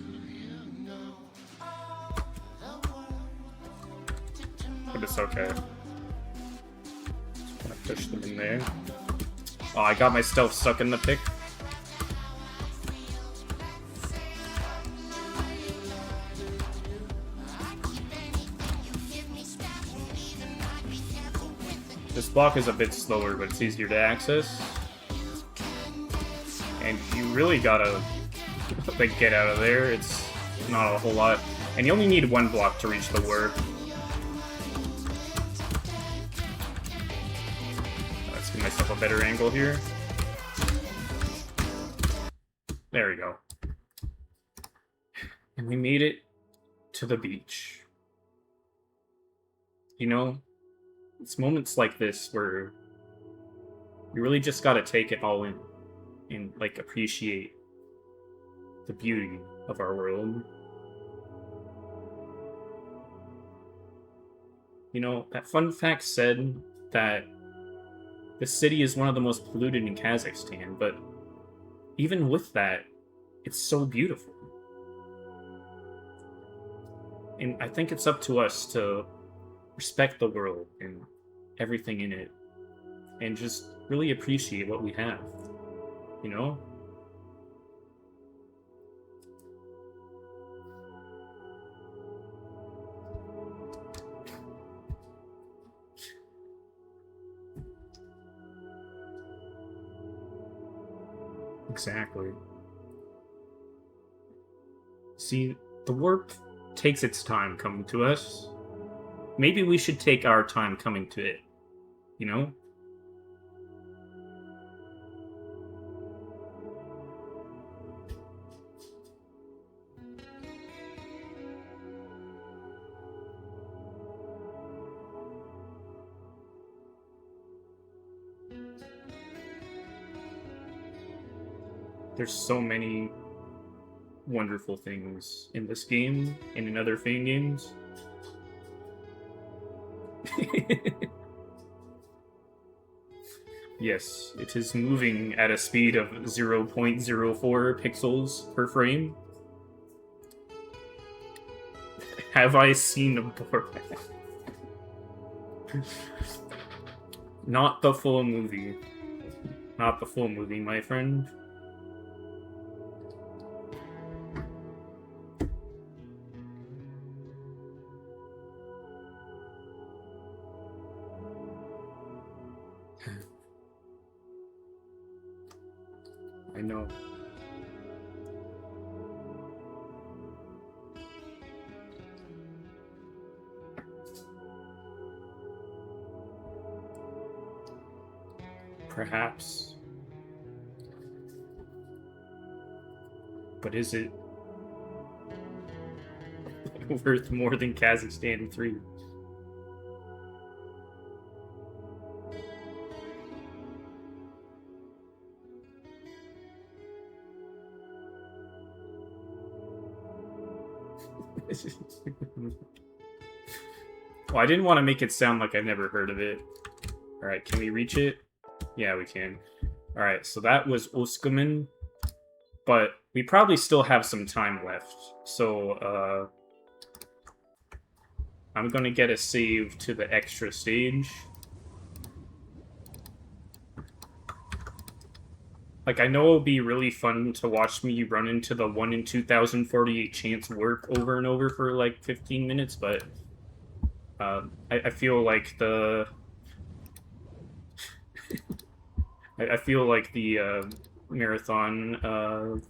But it's okay. Just gonna push them in there. Oh, I got my stealth stuck in the pick. This block is a bit slower, but it's easier to access. And you really gotta like get out of there. It's not a whole lot. And you only need one block to reach the warp. Let's give myself a better angle here. There we go. And we made it to the beach. You know, it's moments like this where you really just gotta take it all in and, like, appreciate the beauty of our world. You know, that fun fact said that the city is one of the most polluted in Kazakhstan, but even with that, it's so beautiful. And I think it's up to us to respect the world and everything in it, and just really appreciate what we have, you know? Exactly. See, the warp takes its time coming to us. Maybe we should take our time coming to it. You know? There's so many wonderful things in this game and in other Fangames. Yes, it is moving at a speed of 0.04 pixels per frame. Have I seen a Borat? Not the full movie. Not the full movie, my friend. I know. Perhaps. But is it worth more than Kazakhstan 3? Well, I didn't want to make it sound like I've never heard of it. Alright, can we reach it? Yeah, we can. Alright, so that was Oskaman. But we probably still have some time left. So, I'm gonna get a save to the extra stage. Like, I know it'll be really fun to watch me run into the 1 in 2048 chance warp over and over for, like, 15 minutes, but... I feel like the... I feel like the, marathon,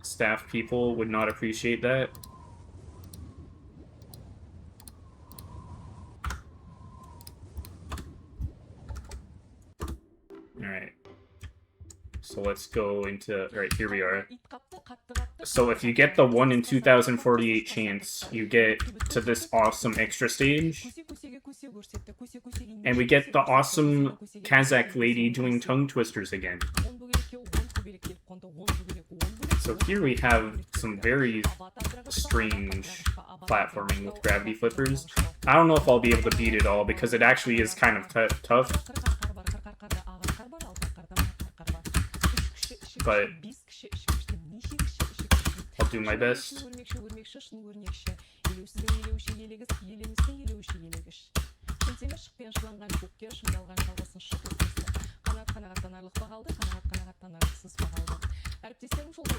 staff people would not appreciate that. Alright. So let's go into... Alright, here we are. So if you get the 1 in 2048 chance, you get to this awesome extra stage. And we get the awesome Kazakh lady doing tongue twisters again. So here we have some very strange platforming with gravity flippers. I don't know if I'll be able to beat it all, because it actually is kind of tough. But I'll do my best.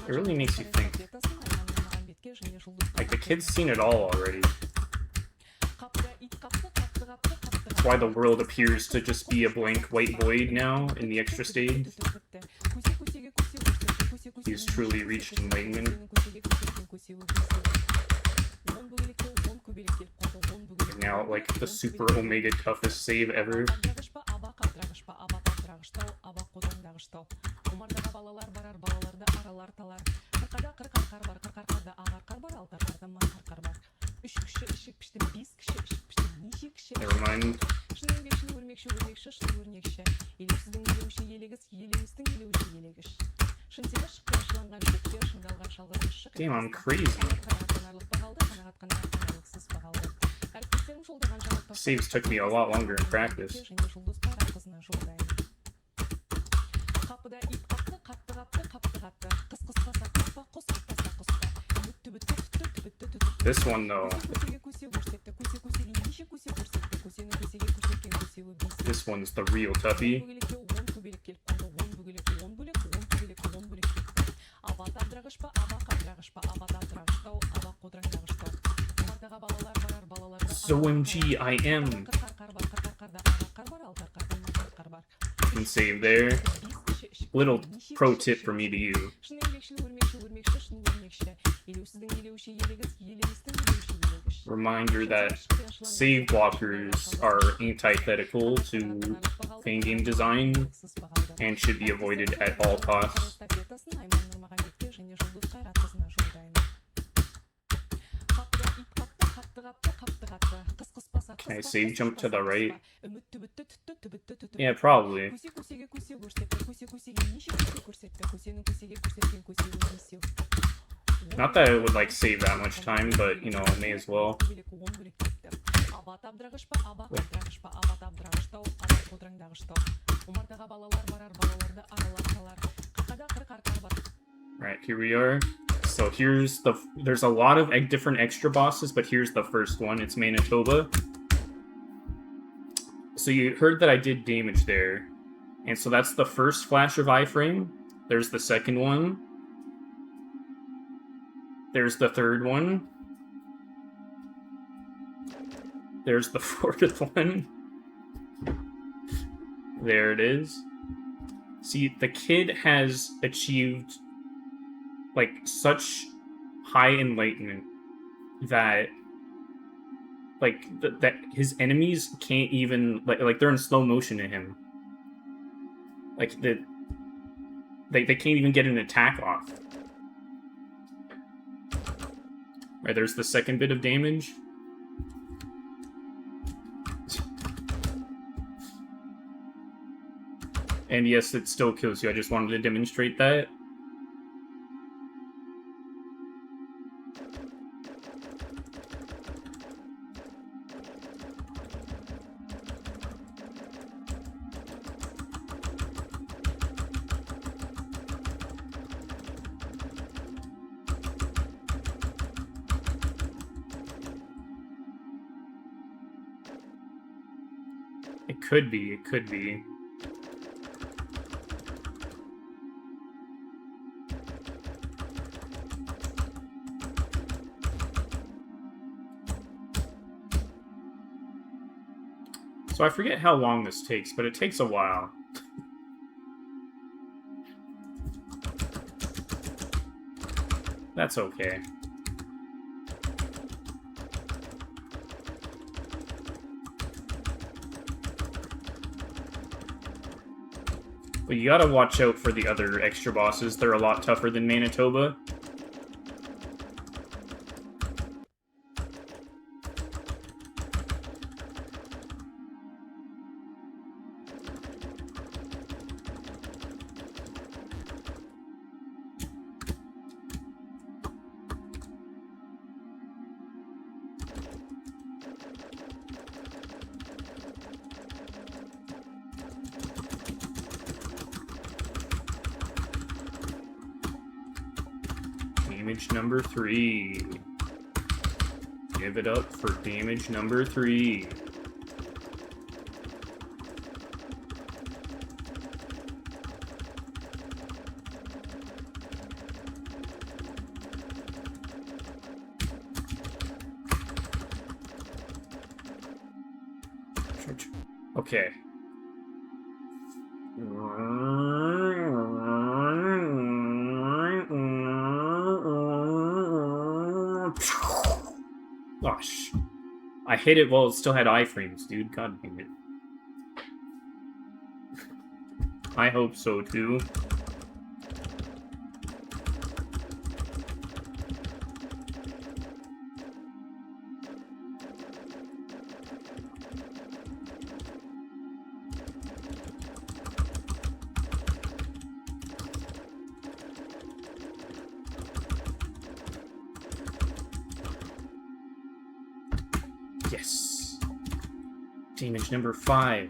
It really makes you think. Like, the kid's seen it all already. That's why the world appears to just be a blank white void now in the extra stage. He's truly reached enlightenment. And now, like, the super omega toughest save ever. Never mind. Damn, I'm crazy. Saves took me a lot longer in practice. This one, though. This one's the real toughie. So OMG, I am. You can save there. little pro tip for me to you. Reminder that save blockers are antithetical to fangame design and should be avoided at all costs. Can I save jump to the right? Yeah, probably. Not that it would like save that much time, but you know, I may as well. Right, here we are. So there's a lot of different extra bosses, but here's the first one. It's Manitoba. So you heard that I did damage there. And so that's the first flash of iframe. There's the second one. There's the third one. There's the fourth one. There it is. See, the kid has achieved like such high enlightenment that like that his enemies can't even like they're in slow motion to him. Like they can't even get an attack off. Right, there's the second bit of damage. And yes, it still kills you. I just wanted to demonstrate that. It could be, it could be. So I forget how long this takes, but it takes a while. That's okay. But you gotta watch out for the other extra bosses. They're a lot tougher than Manitoba. Damage number 3. Give it up for damage number 3. Okay. Gosh. I hit it while it still had iframes, dude. God damn it. I hope so, too. Yes. Damage number 5.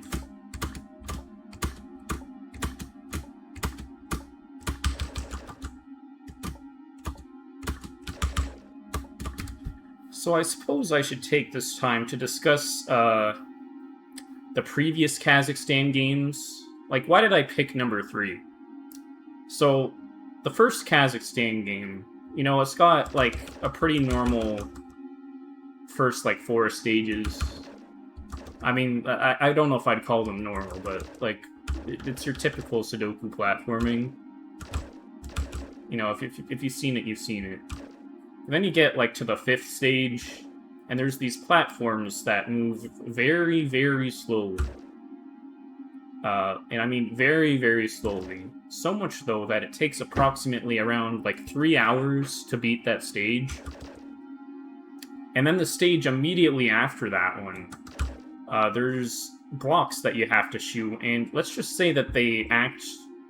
So I suppose I should take this time to discuss the previous Kazakhstan games. Like, why did I pick number 3? So, the first Kazakhstan game, you know, it's got, like, a pretty normal first, like, 4 stages. I mean, I don't know if I'd call them normal, but, like, It's your typical Sudoku platforming. You know, if you've seen it, you've seen it. And then you get, like, to the 5th stage, and there's these platforms that move very, very slowly. And I mean very, very slowly. So much, though, that it takes approximately around, like, 3 hours to beat that stage. And then the stage immediately after that one, there's blocks that you have to shoot, and let's just say that they act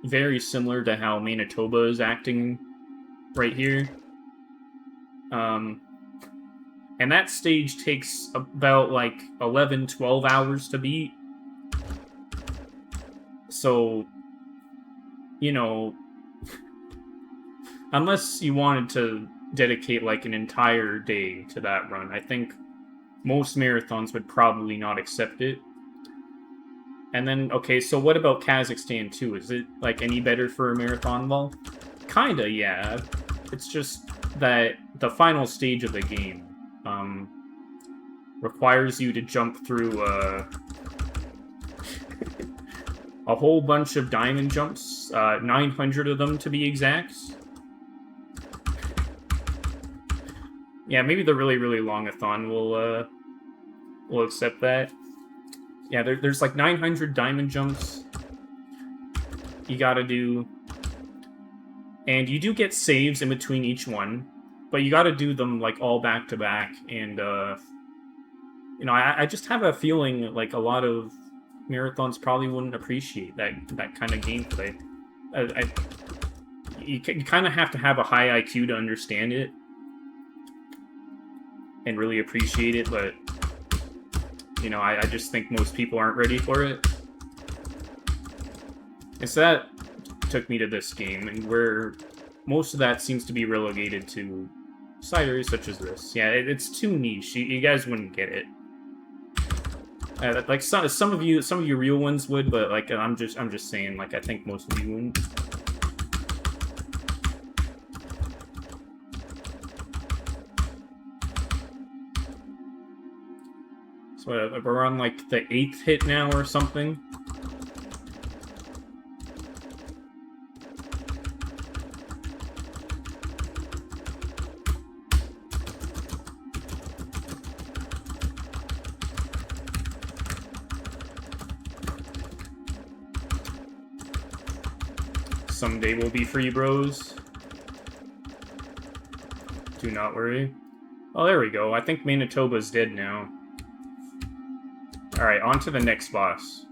very similar to how Manitoba is acting right here. And that stage takes about, like, 11, 12 hours to beat. So, you know, unless you wanted to dedicate, like, an entire day to that run, I think most marathons would probably not accept it. And then, okay, so what about Kazakhstan 2? Is it, like, any better for a marathon ball? Kinda, yeah. It's just that the final stage of the game requires you to jump through a whole bunch of diamond jumps, 900 of them to be exact. Yeah, maybe the really, really long-a-thon will accept that. Yeah, there's like 900 diamond jumps you gotta do. And you do get saves in between each one, but you gotta do them, like, all back-to-back, and, you know, I just have a feeling, like, a lot of marathons probably wouldn't appreciate that kind of gameplay. You kind of have to have a high IQ to understand it and really appreciate it, but, you know, I just think most people aren't ready for it. And so that took me to this game, and where most of that seems to be relegated to side areas such as this. Yeah, it's too niche. You guys wouldn't get it. Like some of you real ones would, but like I'm just saying, like, I think most of you wouldn't. So we're on like the 8th hit now or something. Someday will be free, bros. Do not worry. Oh, there we go. I think Manitoba's dead now. Alright, on to the next boss.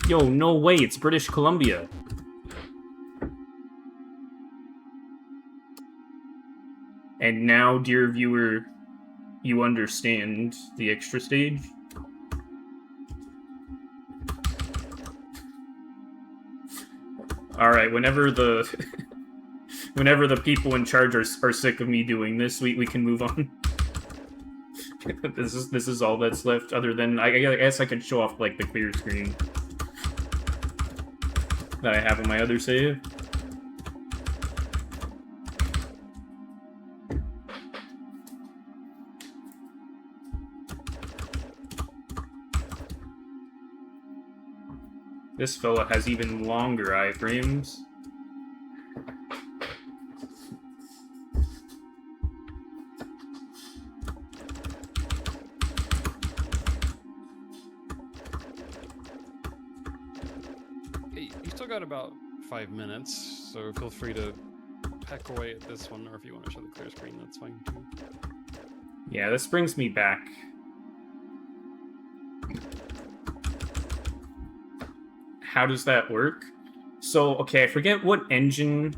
Yo, no way, it's British Columbia. And now, dear viewer, you understand the extra stage? Alright, whenever the people in charge are sick of me doing this, we can move on. This is all that's left, other than I guess I could show off, like, the clear screen that I have on my other save. This fella has even longer iframes. Hey, you still got about 5 minutes, so feel free to peck away at this one, or if you want to show the clear screen, that's fine too. Yeah, this brings me back. How does that work? So, okay, I forget what engine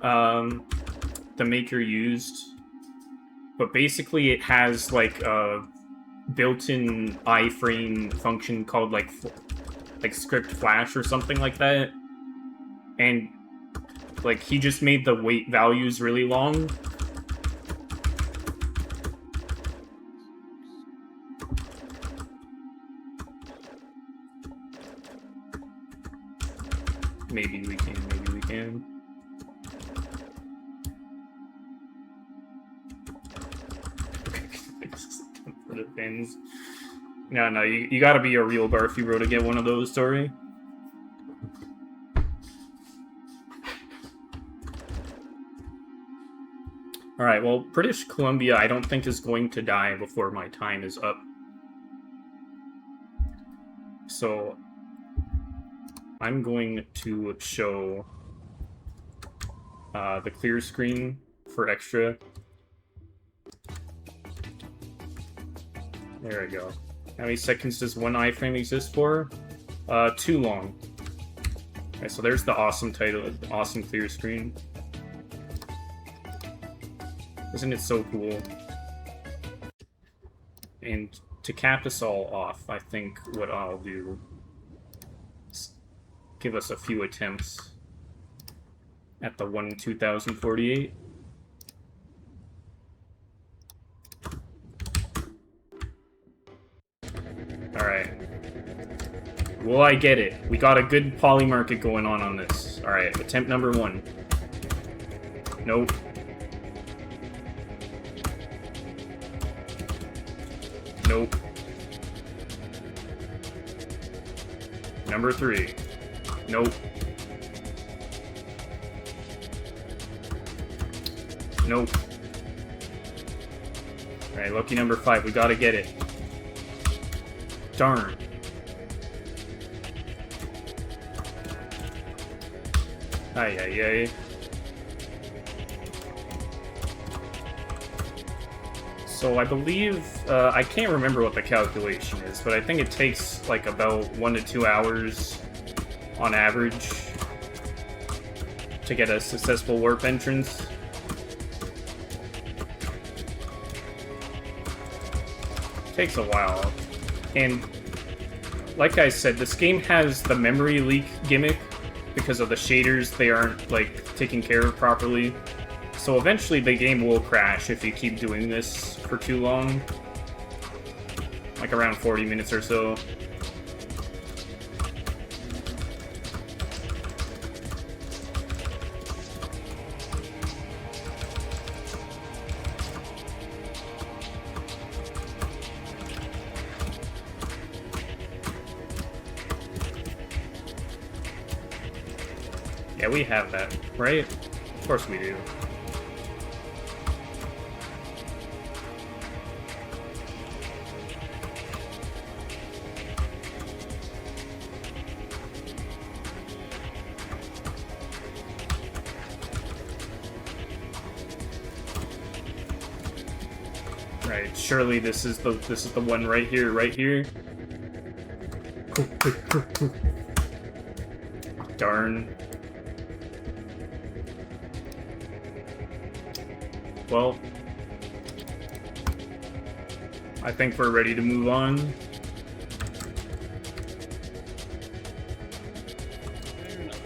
the maker used, but basically it has, like, a built-in iframe function called, like script flash or something like that. And, like, he just made the weight values really long. Maybe we can, maybe we can. For the pins. No, you gotta be a real Barfy bro to get one of those, Tori. Alright, well, British Columbia I don't think is going to die before my time is up. So, I'm going to show the clear screen for extra. There we go. How many seconds does one iframe exist for? Too long. Okay, so there's the awesome title, awesome clear screen. Isn't it so cool? And to cap us all off, I think what I'll do is give us a few attempts at the 1/2048. Alright. Will I get it? We got a good poly market going on this. Alright, attempt number 1. Nope. Nope. Number 3. Nope. Nope. Alright, lucky number 5. We gotta get it. Darn. Ay, ay, ay. So I believe, I can't remember what the calculation is, but I think it takes like about 1 to 2 hours on average to get a successful warp entrance. Takes a while. And like I said, this game has the memory leak gimmick because of the shaders. They aren't like taken care of properly. So eventually the game will crash if you keep doing this for too long. Like around 40 minutes or so. Yeah, we have that, right? Of course we do. Right, surely this is the one right here, right here. Darn. Well, I think we're ready to move on. Fair enough.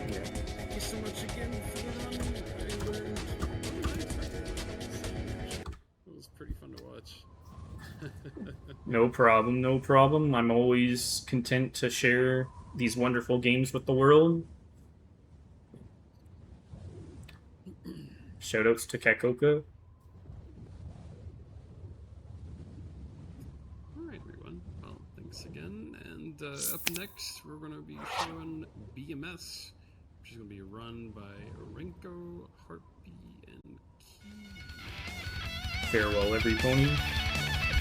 Yeah. Thank you so much again for the run. I learned more than I expected. It was pretty fun to watch. No problem, no problem. I'm always content to share these wonderful games with the world. Shoutouts to Kakoka. Alright, everyone. Well, thanks again. And up next, we're going to be showing BMS, which is going to be run by Renko, Harpy, and Key. Farewell, every pony.